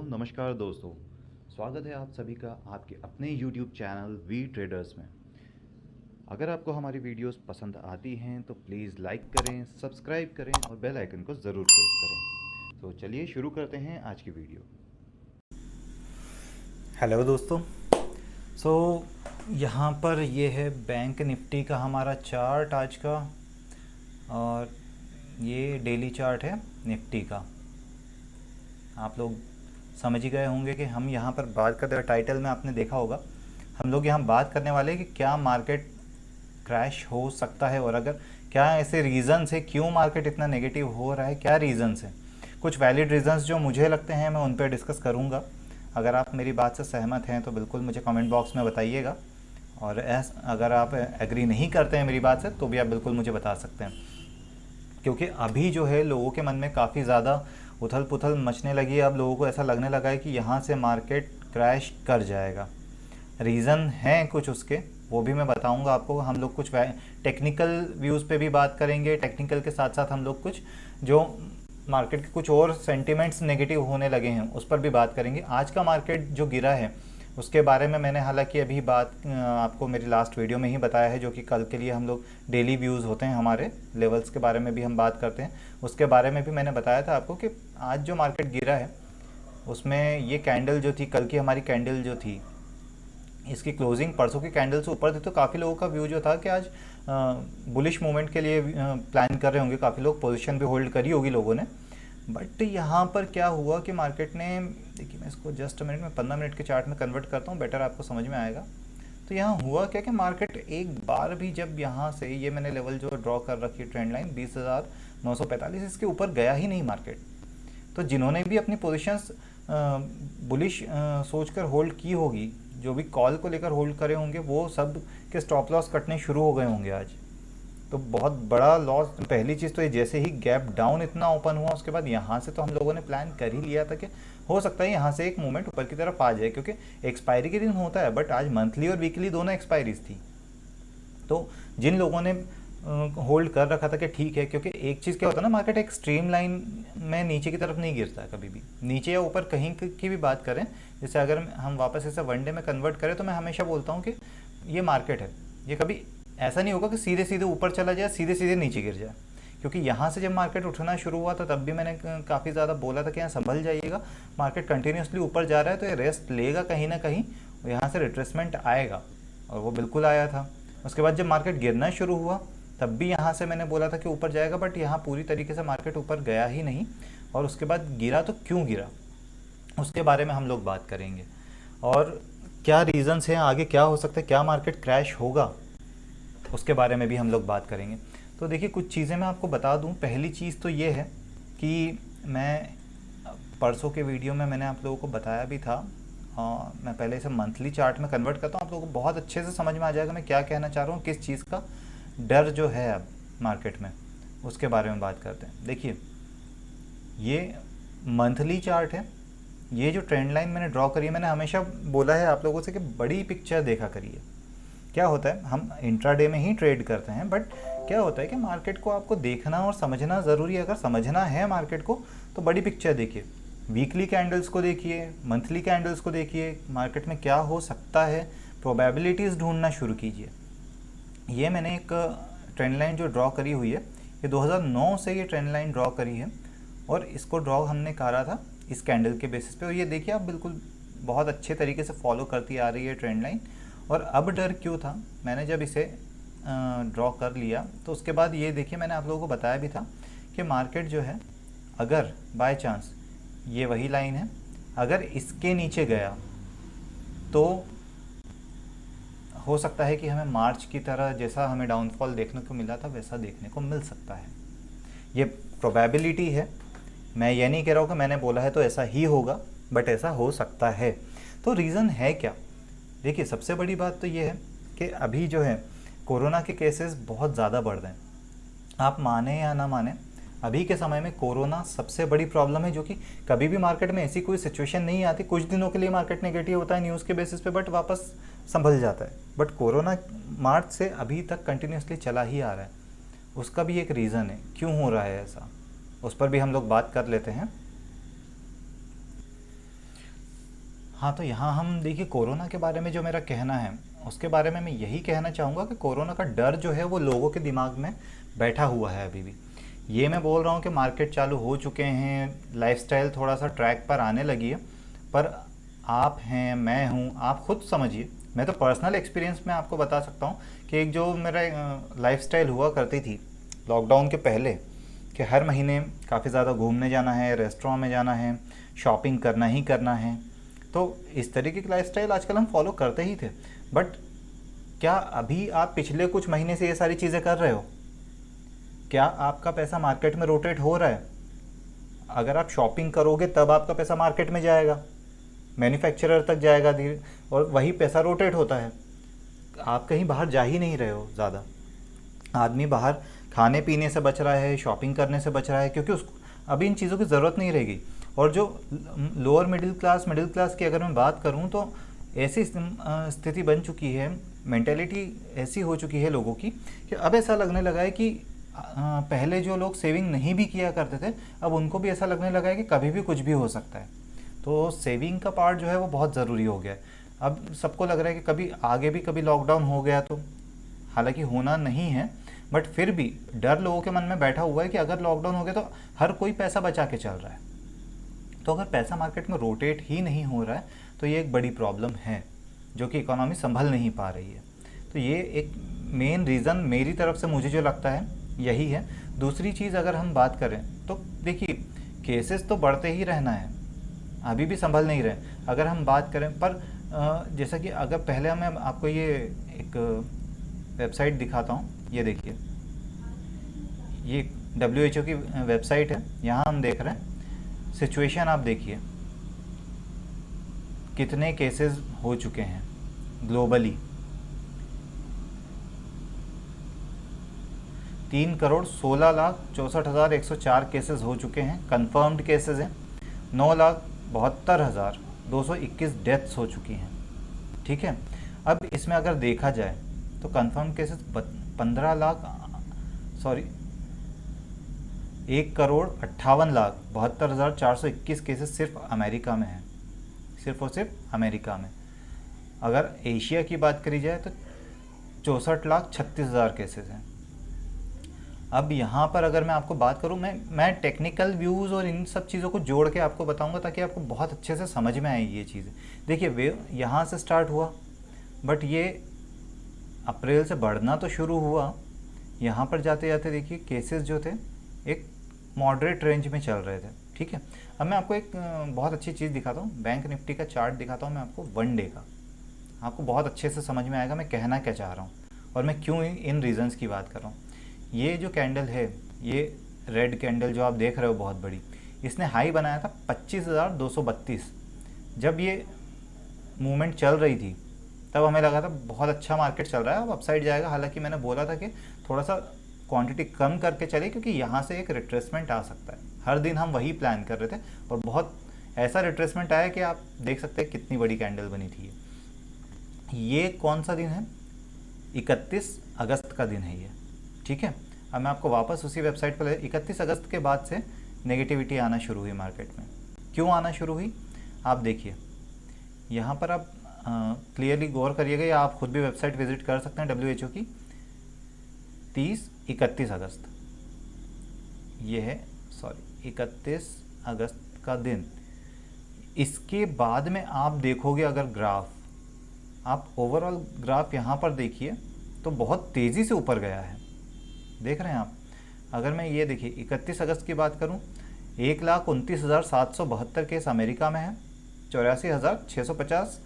नमस्कार दोस्तों। स्वागत है आप सभी का आपके अपने YouTube चैनल वी ट्रेडर्स में। अगर आपको हमारी वीडियोस पसंद आती हैं तो प्लीज़ लाइक करें, सब्सक्राइब करें और बेल आइकन को ज़रूर प्रेस करें। तो चलिए शुरू करते हैं आज की वीडियो। हेलो दोस्तों। सो यहाँ पर ये है बैंक निफ्टी का हमारा चार्ट आज का, और ये डेली चार्ट है निफ्टी का। आप लोग समझ ही गए होंगे कि हम यहाँ पर बात करते हैं, टाइटल में आपने देखा होगा हम लोग यहाँ बात करने वाले हैं कि क्या मार्केट क्रैश हो सकता है, और अगर क्या ऐसे रीज़न्स है क्यों मार्केट इतना नेगेटिव हो रहा है, क्या रीज़न्स है। कुछ वैलिड रीज़न्स जो मुझे लगते हैं मैं उन पर डिस्कस करूँगा। अगर आप मेरी बात से सहमत हैं तो बिल्कुल मुझे कमेंट बॉक्स में बताइएगा, और अगर आप एग्री नहीं करते हैं मेरी बात से तो भी आप बिल्कुल मुझे बता सकते हैं। क्योंकि अभी जो है लोगों के मन में काफ़ी ज़्यादा उथल पुथल मचने लगी है। अब लोगों को ऐसा लगने लगा है कि यहाँ से मार्केट क्रैश कर जाएगा। रीज़न हैं कुछ उसके, वो भी मैं बताऊंगा आपको। हम लोग कुछ टेक्निकल व्यूज़ पे भी बात करेंगे, टेक्निकल के साथ साथ हम लोग कुछ जो मार्केट के कुछ और सेंटिमेंट्स नेगेटिव होने लगे हैं उस पर भी बात करेंगे। आज का मार्केट जो गिरा है उसके बारे में मैंने हालांकि अभी बात आपको मेरी लास्ट वीडियो में ही बताया है, जो कि कल के लिए हम लोग डेली व्यूज़ होते हैं, हमारे लेवल्स के बारे में भी हम बात करते हैं। उसके बारे में भी मैंने बताया था आपको कि आज जो मार्केट गिरा है उसमें ये कैंडल जो थी, कल की हमारी कैंडल जो थी, इसकी क्लोजिंग परसों की कैंडल से ऊपर थी। तो काफ़ी लोगों का व्यू जो था कि आज बुलिश मूवमेंट के लिए प्लान कर रहे होंगे, काफ़ी लोग पोजीशन भी होल्ड करी होगी लोगों ने। बट यहाँ पर क्या हुआ कि मार्केट ने, देखिए मैं इसको जस्ट मिनट में 15 मिनट के चार्ट में कन्वर्ट करता हूँ, बेटर आपको समझ में आएगा। तो यहाँ हुआ क्या कि मार्केट एक बार भी जब यहाँ से, ये मैंने लेवल जो ड्रॉ कर रखी है ट्रेंड लाइन 20,945, इसके ऊपर गया ही नहीं मार्केट। तो जिन्होंने भी अपनी पोजीशंस बुलिश सोचकर होल्ड की होगी, जो भी कॉल को लेकर होल्ड करे होंगे, वो सब के स्टॉप लॉस कटने शुरू हो गए होंगे आज। तो बहुत बड़ा लॉस। पहली चीज़ तो ये, जैसे ही गैप डाउन इतना ओपन हुआ उसके बाद यहाँ से तो हम लोगों ने प्लान कर ही लिया था कि हो सकता है यहाँ से एक मूवमेंट ऊपर की तरफ आ जाए, क्योंकि एक्सपायरी के दिन होता है। बट आज मंथली और वीकली दोनों एक्सपायरीज थी। तो जिन लोगों ने होल्ड कर रखा था कि ठीक है, क्योंकि एक चीज़ क्या होता है ना, मार्केट एक स्ट्रीम लाइन में नीचे की तरफ नहीं गिरता है कभी भी। नीचे या ऊपर कहीं की भी बात करें, जैसे अगर हम वापस इसे वनडे में कन्वर्ट करें तो मैं हमेशा बोलता हूँ कि ये मार्केट है, ये कभी ऐसा नहीं होगा कि सीधे सीधे ऊपर चला जाए, सीधे सीधे नीचे गिर जाए। क्योंकि यहाँ से जब मार्केट उठना शुरू हुआ था तब भी मैंने काफ़ी ज़्यादा बोला था कि यहाँ संभल जाइएगा, मार्केट कंटिन्यूसली ऊपर जा रहा है तो ये रेस्ट लेगा कहीं ना कहीं, यहाँ से रिट्रेसमेंट आएगा। और वो बिल्कुल आया था। उसके बाद जब मार्केट गिरना शुरू हुआ तब भी यहाँ से मैंने बोला था कि ऊपर जाएगा, बट यहाँ पूरी तरीके से मार्केट ऊपर गया ही नहीं। और उसके बाद गिरा तो क्यों गिरा, उसके बारे में हम लोग बात करेंगे, और क्या रीज़न्स हैं, आगे क्या हो सकता है, क्या मार्केट क्रैश होगा, उसके बारे में भी हम लोग बात करेंगे। तो देखिए कुछ चीज़ें मैं आपको बता दूं। पहली चीज़ तो ये है कि मैं परसों के वीडियो में मैंने आप लोगों को बताया भी था, मैं पहले इसे मंथली चार्ट में कन्वर्ट करता हूँ, आप लोगों को बहुत अच्छे से समझ में आ जाएगा मैं क्या कहना चाह रहा हूँ, किस चीज़ का डर जो है अब मार्केट में, उसके बारे में बात करते हैं। देखिए ये मंथली चार्ट है, ये जो ट्रेंड लाइन मैंने ड्रॉ करी है, मैंने हमेशा बोला है आप लोगों से कि बड़ी पिक्चर देखा करिए। क्या होता है, हम इंट्राडे में ही ट्रेड करते हैं, बट क्या होता है कि मार्केट को आपको देखना और समझना ज़रूरी है। अगर समझना है मार्केट को तो बड़ी पिक्चर देखिए, वीकली कैंडल्स को देखिए, मंथली कैंडल्स को देखिए, मार्केट में क्या हो सकता है, प्रोबेबिलिटीज़ ढूंढना शुरू कीजिए। ये मैंने एक ट्रेंड लाइन जो ड्रॉ करी हुई है, ये 2009 से ये ट्रेंड लाइन ड्रॉ करी है, और इसको ड्रॉ हमने करा था इस कैंडल के बेसिस पे। और ये देखिए आप बिल्कुल बहुत अच्छे तरीके से फॉलो करती आ रही है ट्रेंड लाइन। और अब डर क्यों था, मैंने जब इसे ड्रॉ कर लिया तो उसके बाद ये देखिए मैंने आप लोगों को बताया भी था कि मार्केट जो है, अगर बाय चांस ये वही लाइन है, अगर इसके नीचे गया तो हो सकता है कि हमें मार्च की तरह जैसा हमें डाउनफॉल देखने को मिला था वैसा देखने को मिल सकता है। ये प्रोबेबिलिटी है, मैं ये नहीं कह रहा हूँ कि मैंने बोला है तो ऐसा ही होगा, बट ऐसा हो सकता है। तो रीज़न है क्या, देखिए सबसे बड़ी बात तो ये है कि अभी जो है कोरोना के केसेस बहुत ज़्यादा बढ़ रहे हैं। आप माने या ना माने, अभी के समय में कोरोना सबसे बड़ी प्रॉब्लम है, जो कि कभी भी मार्केट में ऐसी कोई सिचुएशन नहीं आती। कुछ दिनों के लिए मार्केट नेगेटिव होता है न्यूज़ के बेसिस पे, बट वापस संभल जाता है। बट कोरोना मार्च से अभी तक कंटिन्यूसली चला ही आ रहा है। उसका भी एक रीज़न है क्यों हो रहा है ऐसा, उस पर भी हम लोग बात कर लेते हैं। हाँ, तो यहाँ हम देखिए कोरोना के बारे में जो मेरा कहना है उसके बारे में मैं यही कहना चाहूँगा कि कोरोना का डर जो है वो लोगों के दिमाग में बैठा हुआ है अभी भी। ये मैं बोल रहा हूँ कि मार्केट चालू हो चुके हैं, लाइफस्टाइल थोड़ा सा ट्रैक पर आने लगी है, पर आप हैं, मैं हूँ, आप खुद समझिए। मैं तो पर्सनल एक्सपीरियंस में आपको बता सकता हूँ कि एक जो मेरा लाइफस्टाइल हुआ करती थी लॉकडाउन के पहले, कि हर महीने काफ़ी ज़्यादा घूमने जाना है, रेस्टोरेंट में जाना है, शॉपिंग करना ही करना है, तो इस तरीके की लाइफस्टाइल आजकल हम फॉलो करते ही थे। बट क्या अभी आप पिछले कुछ महीने से ये सारी चीज़ें कर रहे हो? क्या आपका पैसा मार्केट में रोटेट हो रहा है? अगर आप शॉपिंग करोगे तब आपका पैसा मार्केट में जाएगा, मैन्युफैक्चरर तक जाएगा धीरे, और वही पैसा रोटेट होता है। आप कहीं बाहर जा ही नहीं रहे हो ज़्यादा। आदमी बाहर खाने पीने से बच रहा है, शॉपिंग करने से बच रहा है, क्योंकि उसको अभी इन चीज़ों की ज़रूरत नहीं रहेगी। और जो लोअर मिडिल क्लास की अगर मैं बात करूं तो ऐसी स्थिति बन चुकी है, मेंटेलिटी ऐसी हो चुकी है लोगों की कि अब ऐसा लगने लगा है कि पहले जो लोग सेविंग नहीं भी किया करते थे, अब उनको भी ऐसा लगने लगा है कि कभी भी कुछ भी हो सकता है। तो सेविंग का पार्ट जो है वो बहुत ज़रूरी हो गया है। अब सबको लग रहा है कि कभी आगे भी कभी लॉकडाउन हो गया तो, हालांकि होना नहीं है, बट फिर भी डर लोगों के मन में बैठा हुआ है कि अगर लॉकडाउन हो गया तो हर कोई पैसा बचा के चल रहा है। तो अगर पैसा मार्केट में रोटेट ही नहीं हो रहा है तो ये एक बड़ी प्रॉब्लम है, जो कि इकोनॉमी संभल नहीं पा रही है। तो ये एक मेन रीज़न मेरी तरफ से मुझे जो लगता है यही है। दूसरी चीज़ अगर हम बात करें तो देखिए केसेस तो बढ़ते ही रहना है, अभी भी संभल नहीं रहे। अगर हम बात करें पर जैसा कि अगर पहले मैं आपको ये एक वेबसाइट दिखाता हूँ, ये देखिए, ये WHO की वेबसाइट है। यहाँ हम देख रहे हैं सिचुएशन, आप देखिए कितने केसेस हो चुके हैं ग्लोबली। 3,16,64,104 केसेस हो चुके हैं, कंफर्म्ड केसेस हैं। 9,72,221 डेथ्स हो चुकी हैं। ठीक है, अब इसमें अगर देखा जाए तो कंफर्म केसेस 1,58,72,421 केसेस सिर्फ अमेरिका में है, सिर्फ और सिर्फ अमेरिका में। अगर एशिया की बात करी जाए तो 64,36,000 केसेस हैं। अब यहाँ पर अगर मैं आपको बात करूँ, मैं टेक्निकल व्यूज़ और इन सब चीज़ों को जोड़ के आपको बताऊँगा ताकि आपको बहुत अच्छे से समझ में आए ये चीज़ें। देखिए वे यहाँ से स्टार्ट हुआ, बट ये अप्रैल से बढ़ना तो शुरू हुआ। यहाँ पर जाते जाते देखिए केसेस जो थे एक मॉडरेट रेंज में चल रहे थे। ठीक है, अब मैं आपको एक बहुत अच्छी चीज़ दिखाता हूँ, बैंक निफ्टी का चार्ट दिखाता हूँ मैं आपको, 1 डे का। आपको बहुत अच्छे से समझ में आएगा मैं कहना क्या चाह रहा हूँ और मैं क्यों इन रीजंस की बात कर रहा हूँ। ये जो कैंडल है, ये रेड कैंडल जो आप देख रहे हो बहुत बड़ी, इसने हाई बनाया था 25,232। जब ये मूवमेंट चल रही थी तब हमें लगा था बहुत अच्छा मार्केट चल रहा है, अब अपसाइड जाएगा। हालांकि मैंने बोला था कि थोड़ा सा क्वांटिटी कम करके चले क्योंकि यहाँ से एक रिट्रेसमेंट आ सकता है। हर दिन हम वही प्लान कर रहे थे और बहुत ऐसा रिट्रेसमेंट आया कि आप देख सकते हैं कितनी बड़ी कैंडल बनी थी। ये कौन सा दिन है? 31 अगस्त का दिन है ये। ठीक है, अब मैं आपको वापस उसी वेबसाइट पर 31 अगस्त के बाद से नेगेटिविटी आना शुरू हुई मार्केट में। क्यों आना शुरू हुई आप देखिए, यहाँ पर आप क्लियरली गौर करिएगा, या आप खुद भी वेबसाइट विजिट कर सकते हैं WHO की। 31 अगस्त ये है, 31 अगस्त का दिन। इसके बाद में आप देखोगे अगर ग्राफ, आप ओवरऑल ग्राफ यहाँ पर देखिए तो बहुत तेज़ी से ऊपर गया है, देख रहे हैं आप। अगर मैं ये देखिए 31 अगस्त की बात करूँ, 1,29,772 केस अमेरिका में है, 84,650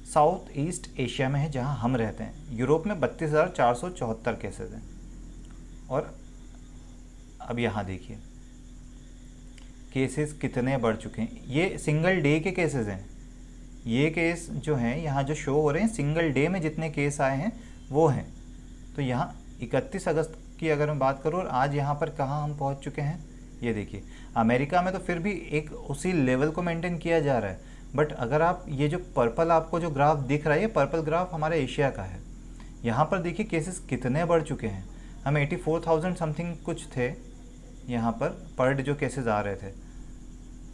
साउथ ईस्ट एशिया में है जहां हम रहते हैं। यूरोप में 32,474 केसेस हैं। और अब यहाँ देखिए केसेस कितने बढ़ चुके हैं। ये सिंगल डे के केसेस हैं। ये केस जो हैं यहाँ जो शो हो रहे हैं, सिंगल डे में जितने केस आए हैं वो हैं। तो यहाँ 31 अगस्त की अगर मैं बात करूँ और आज यहाँ पर कहाँ हम पहुँच चुके हैं, ये देखिए। अमेरिका में तो फिर भी एक उसी लेवल को मेंटेन किया जा रहा है, बट अगर आप ये जो पर्पल आपको जो ग्राफ दिख रहा है, ये पर्पल ग्राफ हमारे एशिया का है। यहाँ पर देखिए केसेस कितने बढ़ चुके हैं। हम 84,000 समथिंग कुछ थे यहाँ पर डे जो केसेस आ रहे थे,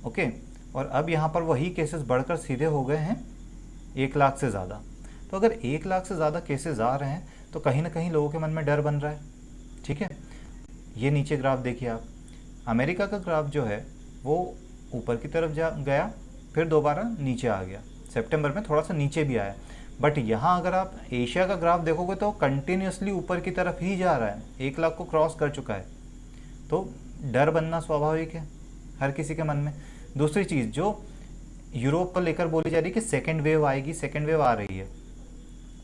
ओके। और अब यहाँ पर वही केसेस बढ़कर सीधे हो गए हैं 1 लाख से ज़्यादा। तो अगर 1 लाख से ज़्यादा केसेस आ रहे हैं तो कहीं ना कहीं लोगों के मन में डर बन रहा है। ठीक है, ये नीचे ग्राफ देखिए आप, अमेरिका का ग्राफ जो है वो ऊपर की तरफ जा गया, फिर दोबारा नीचे आ गया, सितंबर में थोड़ा सा नीचे भी आया। बट यहाँ अगर आप एशिया का ग्राफ देखोगे तो कंटिन्यूसली ऊपर की तरफ ही जा रहा है, 1 लाख को क्रॉस कर चुका है। तो डर बनना स्वाभाविक है हर किसी के मन में। दूसरी चीज़ जो यूरोप को लेकर बोली जा रही है कि सेकेंड वेव आएगी, सेकेंड वेव आ रही है,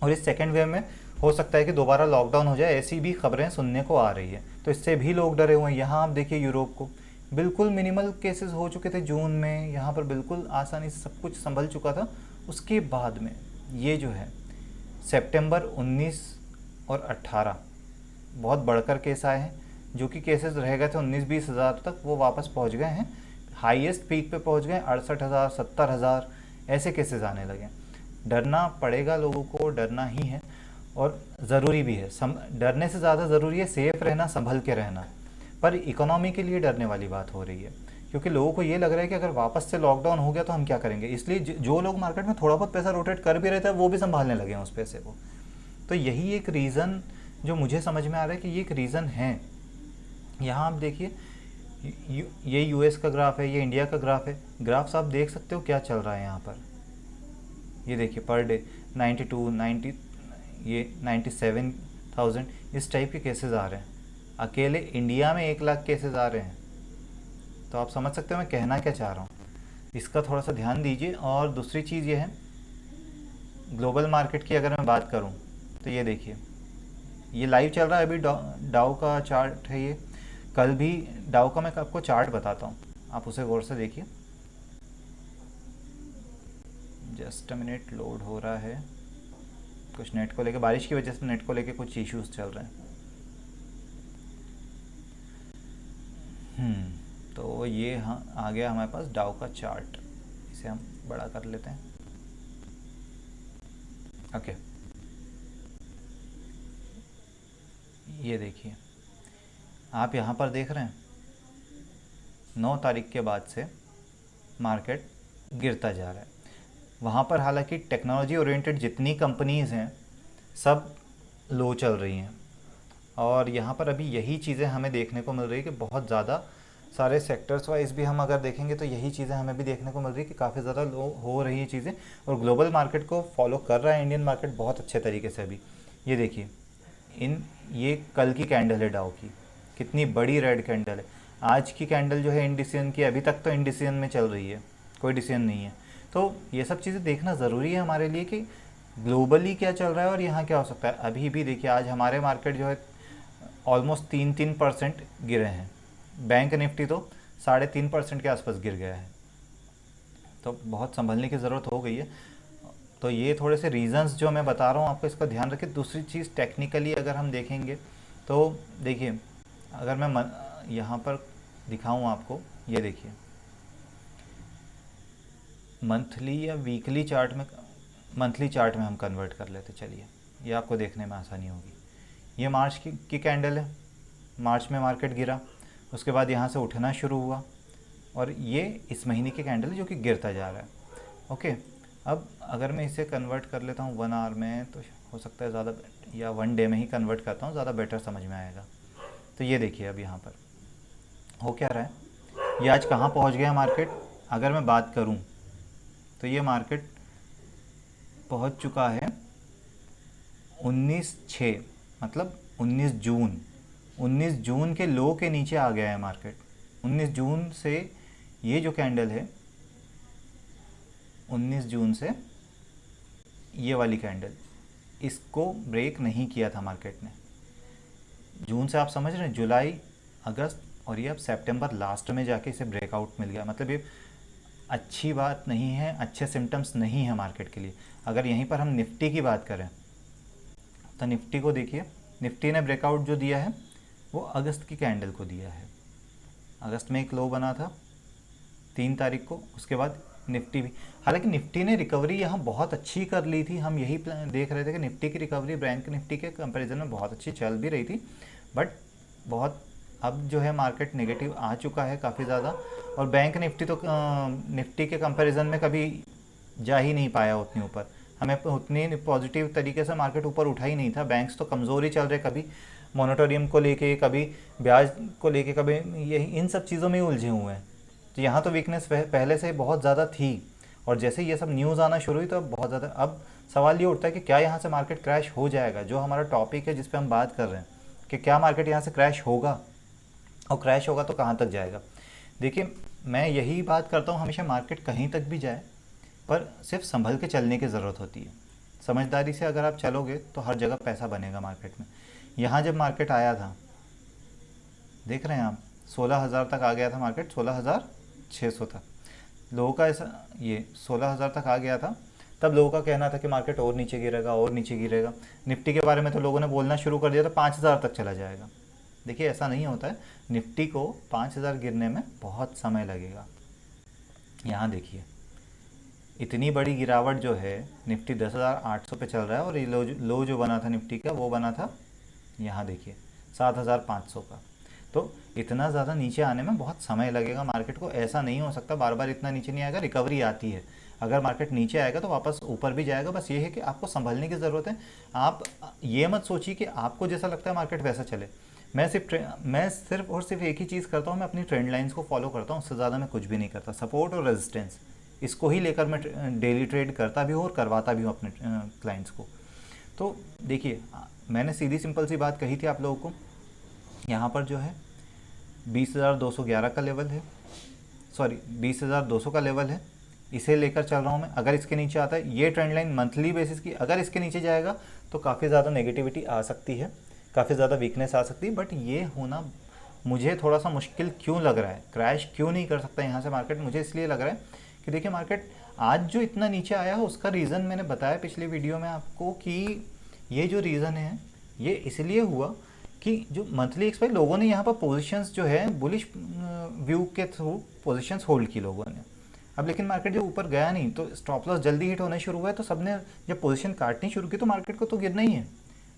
और इस सेकेंड वेव में हो सकता है कि दोबारा लॉकडाउन हो जाए, ऐसी भी खबरें सुनने को आ रही है। तो इससे भी लोग डरे हुए हैं। यहाँ आप देखिए यूरोप को, बिल्कुल मिनिमल केसेस हो चुके थे जून में, यहाँ पर बिल्कुल आसानी से सब कुछ संभल चुका था। उसके बाद में ये जो है सितंबर 19 और 18 बहुत बढ़कर केस आए हैं। जो कि केसेस रह गए थे 19-20 हज़ार तक, वो वापस पहुँच गए हैं, हाईएस्ट पीक पे पहुँच गए 68,000 70,000 ऐसे केसेस आने लगे। डरना पड़ेगा लोगों को, डरना ही है और ज़रूरी भी है। डरने से ज़्यादा ज़रूरी है सेफ़ रहना, संभल के रहना। पर इकोनॉमी के लिए डरने वाली बात हो रही है, क्योंकि लोगों को ये लग रहा है कि अगर वापस से लॉकडाउन हो गया तो हम क्या करेंगे। इसलिए जो लोग मार्केट में थोड़ा बहुत पैसा रोटेट कर भी रहे थे वो भी संभालने लगे हैं उस पैसे को। तो यही एक रीज़न जो मुझे समझ में आ रहा है कि ये एक रीज़न है। यहाँ आप देखिए, ये यूएस का ग्राफ है, ये इंडिया का ग्राफ है। ग्राफ्स आप देख सकते हो क्या चल रहा है यहाँ पर। ये देखिए पर डे 92, 90, ये 97,000 इस टाइप के केसेस आ रहे हैं। अकेले इंडिया में 1 लाख केसेस आ रहे हैं। तो आप समझ सकते हो मैं कहना क्या चाह रहा हूँ। इसका थोड़ा सा ध्यान दीजिए। और दूसरी चीज़ ये है, ग्लोबल मार्केट की अगर मैं बात करूँ तो ये देखिए, ये लाइव चल रहा है अभी, डाउ का चार्ट है ये। कल भी डाउ का मैं आपको चार्ट बताता हूँ, आप उसे गौर से देखिए। जस्ट अ मिनट, लोड हो रहा है। कुछ नेट को लेके, बारिश की वजह से नेट को लेके कुछ इश्यूज चल रहे हैं। तो ये हाँ आ गया हमारे पास डाउ का चार्ट। इसे हम बड़ा कर लेते हैं। ओके, ये देखिए आप यहाँ पर देख रहे हैं 9 तारीख के बाद से मार्केट गिरता जा रहा है। वहाँ पर हालांकि टेक्नोलॉजी ओरिएंटेड जितनी कंपनीज़ हैं सब लो चल रही हैं, और यहाँ पर अभी यही चीज़ें हमें देखने को मिल रही है कि बहुत ज़्यादा सारे सेक्टर्स वाइज भी हम अगर देखेंगे तो यही चीज़ें हमें भी देखने को मिल रही है कि काफ़ी ज़्यादा लो हो रही है चीज़ें। और ग्लोबल मार्केट को फॉलो कर रहा है इंडियन मार्केट बहुत अच्छे तरीके से अभी। ये देखिए, ये कल की कैंडल है डाउ की, कितनी बड़ी रेड कैंडल है। आज की कैंडल जो है इंडिसियन की, अभी तक तो इंडिसियन में चल रही है, कोई डिसीजन नहीं है। तो ये सब चीज़ें देखना ज़रूरी है हमारे लिए कि ग्लोबली क्या चल रहा है और यहाँ क्या हो सकता है। अभी भी देखिए आज हमारे मार्केट जो है ऑलमोस्ट 3% गिरे हैं। बैंक निफ्टी तो 3.5% के आसपास गिर गया है। तो बहुत संभलने की ज़रूरत हो गई है। तो ये थोड़े से रीज़न्स जो मैं बता रहा हूँ आपको, इसका ध्यान रखें। दूसरी चीज़ टेक्निकली अगर हम देखेंगे तो देखिए, अगर मैं यहाँ पर दिखाऊँ आपको, ये देखिए मंथली या वीकली चार्ट में, मंथली चार्ट में हम कन्वर्ट कर लेते, चलिए ये आपको देखने में आसानी होगी। ये मार्च की कैंडल है, मार्च में मार्केट गिरा, उसके बाद यहाँ से उठना शुरू हुआ, और ये इस महीने की कैंडल है जो कि गिरता जा रहा है। ओके, अब अगर मैं इसे कन्वर्ट कर लेता हूँ 1 आवर में, तो हो सकता है ज़्यादा, या 1 डे में ही कन्वर्ट करता हूँ, ज़्यादा बेटर समझ में आएगा। तो ये देखिए अब यहाँ पर हो क्या रहा है, ये आज कहाँ पहुँच गया मार्केट। अगर मैं बात करूँ तो ये मार्केट पहुँच चुका है 19/6, मतलब 19 जून। 19 जून के लो के नीचे आ गया है मार्केट। 19 जून से ये जो कैंडल है, 19 जून से ये वाली कैंडल, इसको ब्रेक नहीं किया था मार्केट ने। जून से आप समझ रहे हैं, जुलाई, अगस्त, और ये अब सितंबर लास्ट में जाके इसे ब्रेकआउट मिल गया। मतलब ये अच्छी बात नहीं है, अच्छे सिम्टम्स नहीं है मार्केट के लिए। अगर यहीं पर हम निफ्टी की बात करें तो निफ्टी को देखिए, निफ्टी ने ब्रेकआउट जो दिया है वो अगस्त की कैंडल को दिया है। अगस्त में एक लो बना था 3 तारीख को, उसके बाद निफ्टी भी, हालांकि निफ्टी ने रिकवरी यहाँ बहुत अच्छी कर ली थी। हम यही देख रहे थे कि निफ्टी की रिकवरी बैंक निफ्टी के कंपैरिजन में बहुत अच्छी चल भी रही थी, बट बहुत अब जो है मार्केट नेगेटिव आ चुका है काफ़ी ज़्यादा। और बैंक निफ्टी तो निफ्टी के कंपैरिजन में कभी जा ही नहीं पाया उतनी ऊपर। हमें उतनी पॉजिटिव तरीके से मार्केट ऊपर उठा ही नहीं था। बैंक्स तो कमज़ोर ही चल रहे, कभी मोनेटोरियम को लेके, कभी ब्याज को लेके, कभी यही इन सब चीज़ों में ही उलझे हुए हैं। तो यहाँ तो वीकनेस पहले से बहुत ज़्यादा थी, और जैसे ये सब न्यूज़ आना शुरू हुई तो अब बहुत ज़्यादा, अब सवाल ये उठता है कि क्या यहाँ से मार्केट क्रैश हो जाएगा। जो हमारा टॉपिक है जिस पे हम बात कर रहे हैं कि क्या मार्केट यहाँ से क्रैश होगा, और क्रैश होगा तो कहाँ तक जाएगा। देखिए, मैं यही बात करता हूँ हमेशा, मार्केट कहीं तक भी जाए पर सिर्फ संभल के चलने की ज़रूरत होती है। समझदारी से अगर आप चलोगे तो हर जगह पैसा बनेगा मार्केट में। यहाँ जब मार्केट आया था, देख रहे हैं आप, 16,000 तक आ गया था मार्केट, 16,600 तक लोगों का ऐसा, ये 16,000 तक आ गया था। तब लोगों का कहना था कि मार्केट और नीचे गिरेगा, और नीचे गिरेगा। निफ्टी के बारे में तो लोगों ने बोलना शुरू कर दिया था 5,000 तक चला जाएगा। देखिए, ऐसा नहीं होता है, निफ्टी को 5,000 गिरने में बहुत समय लगेगा। यहाँ देखिए, इतनी बड़ी गिरावट जो है, निफ्टी 10,800 पे चल रहा है, और ये लो जो बना था निफ्टी का, वो बना था, यहाँ देखिए 7,500 का। तो इतना ज़्यादा नीचे आने में बहुत समय लगेगा मार्केट को। ऐसा नहीं हो सकता बार बार इतना नीचे नहीं आएगा, रिकवरी आती है। अगर मार्केट नीचे आएगा तो वापस ऊपर भी जाएगा। बस ये है कि आपको संभलने की ज़रूरत है। आप ये मत सोचिए कि आपको जैसा लगता है मार्केट वैसा चले। मैं सिर्फ और सिर्फ एक ही चीज़ करता हूँ, मैं अपनी ट्रेंड लाइंस को फॉलो करता हूँ, उससे ज़्यादा मैं कुछ भी नहीं करता। सपोर्ट और रेजिस्टेंस, इसको ही लेकर मैं डेली ट्रेड करता भी हूँ और करवाता भी हूँ अपने क्लाइंट्स को। तो देखिए, मैंने सीधी सिंपल सी बात कही थी आप लोगों को। यहाँ पर जो है 20,211 का लेवल है, सॉरी 20,200 का लेवल है, इसे लेकर चल रहा हूँ मैं। अगर इसके नीचे आता है, ये ट्रेंड लाइन मंथली बेसिस की, अगर इसके नीचे जाएगा तो काफ़ी ज़्यादा नेगेटिविटी आ सकती है, काफ़ी ज़्यादा वीकनेस आ सकती है। बट ये होना मुझे थोड़ा सा मुश्किल क्यों लग रहा है, क्रैश क्यों नहीं कर सकता यहाँ से मार्केट, मुझे इसलिए लग रहा है कि देखिए, मार्केट आज जो इतना नीचे आया है उसका रीज़न मैंने बताया पिछले वीडियो में आपको कि ये जो रीज़न है ये इसलिए हुआ कि जो मंथली एक्सपायर, लोगों ने यहाँ पर पोजीशंस जो है बुलिश व्यू के थ्रू पोजीशंस होल्ड की लोगों ने। अब लेकिन मार्केट जब ऊपर गया नहीं तो स्टॉप लॉस जल्दी हिट होने शुरू हुआ है, तो सबने जब पोजीशन काटनी शुरू की तो मार्केट को तो गिरना ही है।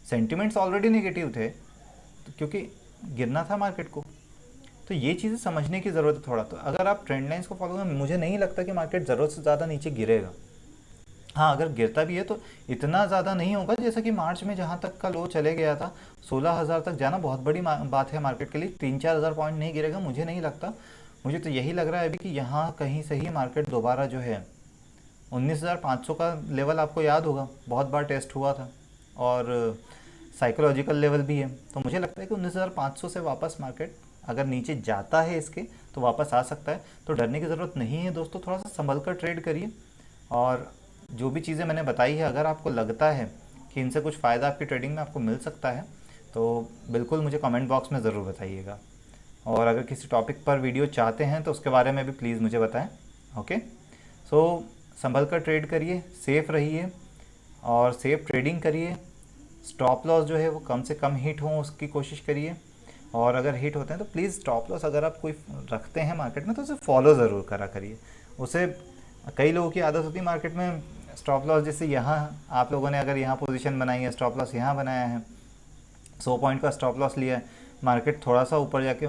सेंटिमेंट्स ऑलरेडी नेगेटिव थे, तो क्योंकि गिरना था मार्केट को। तो ये चीज़ें समझने की ज़रूरत है थोड़ा। तो अगर आप ट्रेंड लाइंस को फॉलो करें, मुझे नहीं लगता कि मार्केट ज़रूरत से ज़्यादा नीचे गिरेगा। हाँ, अगर गिरता भी है तो इतना ज़्यादा नहीं होगा, जैसा कि मार्च में जहाँ तक का लो चले गया था 16,000 तक जाना बहुत बड़ी बात है मार्केट के लिए। 3-4 हज़ार पॉइंट नहीं गिरेगा, मुझे नहीं लगता। मुझे तो यही लग रहा है अभी कि यहाँ कहीं से ही मार्केट दोबारा जो है 19,500 का लेवल, आपको याद होगा, बहुत बार टेस्ट हुआ था और साइकोलॉजिकल लेवल भी है। तो मुझे लगता है कि 19,500 से वापस मार्केट अगर नीचे जाता है इसके तो वापस आ सकता है। तो डरने की ज़रूरत नहीं है दोस्तों, थोड़ा सा संभल कर ट्रेड करिए। और जो भी चीज़ें मैंने बताई है, अगर आपको लगता है कि इनसे कुछ फ़ायदा आपकी ट्रेडिंग में आपको मिल सकता है तो बिल्कुल मुझे कमेंट बॉक्स में ज़रूर बताइएगा। और अगर किसी टॉपिक पर वीडियो चाहते हैं तो उसके बारे में भी प्लीज़ मुझे बताएं। ओके, सो संभल कर ट्रेड करिए, सेफ़ रहिए और सेफ़ ट्रेडिंग करिए। स्टॉप लॉस जो है वो कम से कम हिट हो उसकी कोशिश करिए, और अगर हिट होते हैं तो प्लीज़ स्टॉप लॉस अगर आप कोई रखते हैं मार्केट में तो उसे फॉलो ज़रूर करा करिए। उसे, कई लोगों की आदत होती है मार्केट में स्टॉप लॉस, जैसे यहाँ आप लोगों ने अगर यहाँ पोजीशन बनाई है, स्टॉप लॉस यहाँ बनाया है, 100 पॉइंट का स्टॉप लॉस लिया है, मार्केट थोड़ा सा ऊपर जाके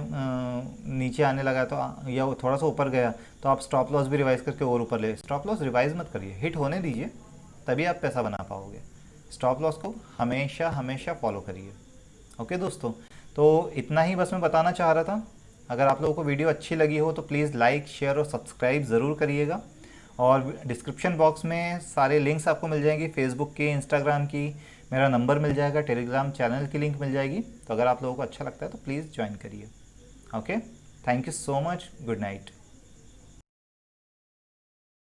नीचे आने लगा तो, या वो थोड़ा सा ऊपर गया तो आप स्टॉप लॉस भी रिवाइज करके और ऊपर ले। स्टॉप लॉस रिवाइज मत करिए, हिट होने दीजिए, तभी आप पैसा बना पाओगे। स्टॉप लॉस को हमेशा हमेशा फॉलो करिए। ओके दोस्तों, तो इतना ही बस मैं बताना चाह रहा था। अगर आप लोगों को वीडियो अच्छी लगी हो तो प्लीज़ लाइक, शेयर और सब्सक्राइब ज़रूर करिएगा। और डिस्क्रिप्शन बॉक्स में सारे लिंक्स आपको मिल जाएंगे, फेसबुक की, इंस्टाग्राम की, मेरा नंबर मिल जाएगा, टेलीग्राम चैनल की लिंक मिल जाएगी। तो अगर आप लोगों को अच्छा लगता है तो प्लीज़ ज्वाइन करिए। Okay, thank you so much, good night.